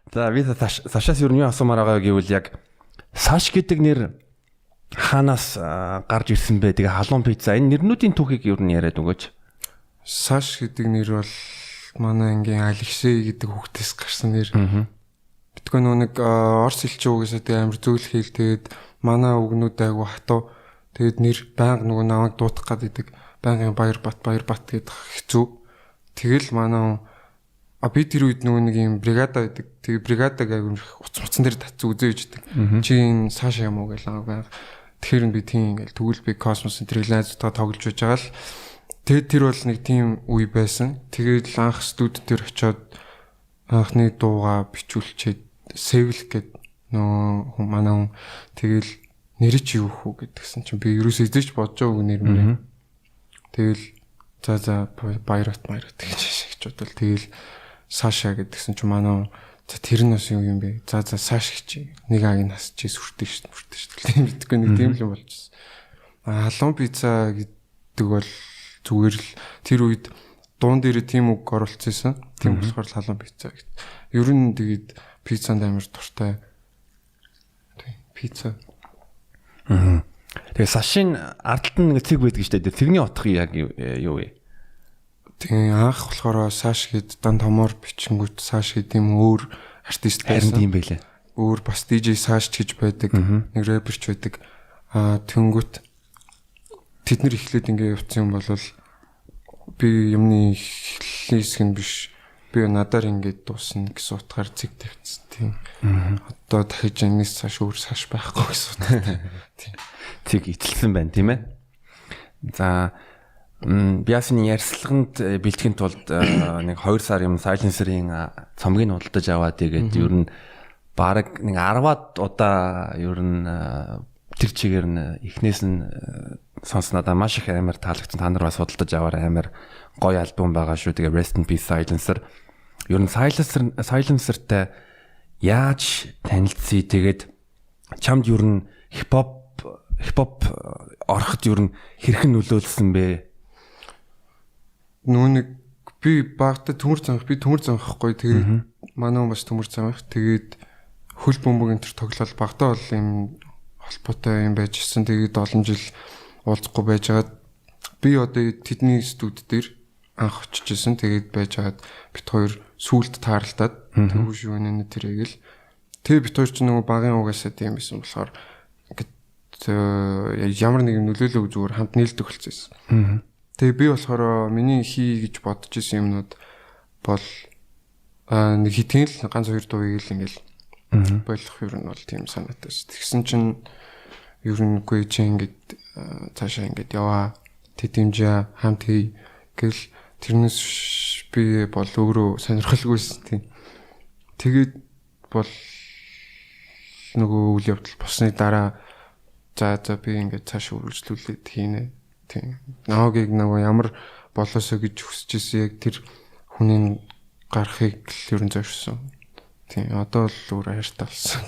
За би Сашаас юу асуумаар байгаа гэвэл яг Саш гэдэг нэр хаанаас гарч ирсэн бэ? Тэгээ халуун пицца энэ нэрнүүдийн түүхийг юу нь яриад өгөөч. Саш гэдэг нэр бол манай ангийн Алексей гэдэг хүүхдээс гарсан нэр. Битгөө нэг орс хэлчин үгээс тэгээ амар зүйл хийл тэгээд манай үгнүүд айгу хатуу. Тэгээд нэр байнга нөгөө намайг дуутах гэдэг байнгын баяр бат гэдэг хэцүү. Тэгэл манай би тэр үед нөгөө нэг юм бригада гэдэг. Тэгээ бригадаг айгу уцмцсан дээр татсан үзээ үйждэг. Чи энэ Саша юм уу гэж байгаа. Тэгэхээр би тийм ингээл тэгвэл би космосын трилайзуудаа тоглож байж байгаа л тэгээд тэр бол нэг тийм үе байсан. Тэгээд анх студид дээр очиод анхны дуугаа бичүүлчихэд Сэвл гэдэг нөө манай хүн тэгэл нэр чи юу хөө гэдгсэн чинь би ерөөсөө эзэж бодож байгаа нэр мөрөө. Тэгэл за баярат гэж шигч бодвол тэгэл Саша гэдгсэн чинь манай за тэр нь бас юу юм бэ? За Саш гэж нэг агийн нас чи сүртэй шүү. Тийм битгүй нэг тийм л юм болчихсон. Халуун пицца гэдэг бол зүгээр л тэр үед дуун дээр тийм үг оруулчихсан. Тийм болохоор халуун пицца гэдэг. Ер нь тэгээд пиццанд амар дуртай. Тийм пицца. Тэгээ Сашин ардталт нэг цэг байдаг шүү дээ. Цэгний утга яг юу вэ? Тэгээ анх болохоор Саш гээд дан томоор бичингүүт Саш гээд юм өөр артист байсан. Харин тийм байлаа. Өөр бас DJ Саш гэж байдаг. Нэг рэперч байдаг. Тэнгүүт тэд нар эхлээд ингэ явцсан юм бол би юмны хэсэг нь биш. Би надаар ингэ дуусна гэсэн утгаар цэг тавьчихсан тийм. Одоо дахиж энэс цааш өөр Саш байхгүй гэсэн утгатай. Тийм. Цэг итэлсэн байна тийм ээ. За Биасны ярьслаганд бэлтгэхийн тулд нэг 2 сар юм Silencer-ийн цомгийг худалдаж аваад тэгээд ер нь баг нэг 10-аад удаа ер нь тэр чигээр нь эхнээс нь сонсноо маш их амар таалагдсан. Та нар бас худалдаж аваар амар гоё альбом байгаа шүү. Тэгээ Rest in Peace Silencer. Ер нь Silencer-тай яаж танилцъя? Тэгээд чамд ер нь хипхоп ороход ер нь хэрхэн нөлөөлсөн бэ? Нүг би багта төмөр замхгүй тэгээд манай хүн бас төмөр замх тэгээд хөл бөмбөг энэ төр тоглол багта бол юм холбоотой юм байжсэн. Тэгээд олон жил уулзахгүй байжгаад би одоо тэдний студ дээр анх очижсэн. Тэгээд байжгаад бит хоёр сүулт тааралдаад төвөө шүү нэ тэрийг л тэг бит хоёр ч нөгөө багын угаасаа тийм байсан болохоор ингээд ямар нэг нөлөөлөг зүгээр хамт нийлдэг болчихсон. Тэгээ би болохоор миний хий гэж бодож исэн юмнууд бол нэг хитэн л ганц 2 дууийг л ингээл болох юм нь бол тийм санаатай ш. Тэгсэн чинь ер нь үгүй чи ингээд цаашаа ингээд яваа тэдэмжээ хамт хий гэл тэрнээс би бол өөрөө сонирхолгүйсэн тийм. Тэгээд бол нөгөө үйл явдал босны дараа за би ингээд цааш үргэлжлүүлээд хийнэ. Тийм. Наагийг нөгөө ямар болоосоо гэж хүсэж ирсэн яг тэр хүний гарахыг л ерөн зорьсон. Тийм. Одоо л өөр хайртай болсон.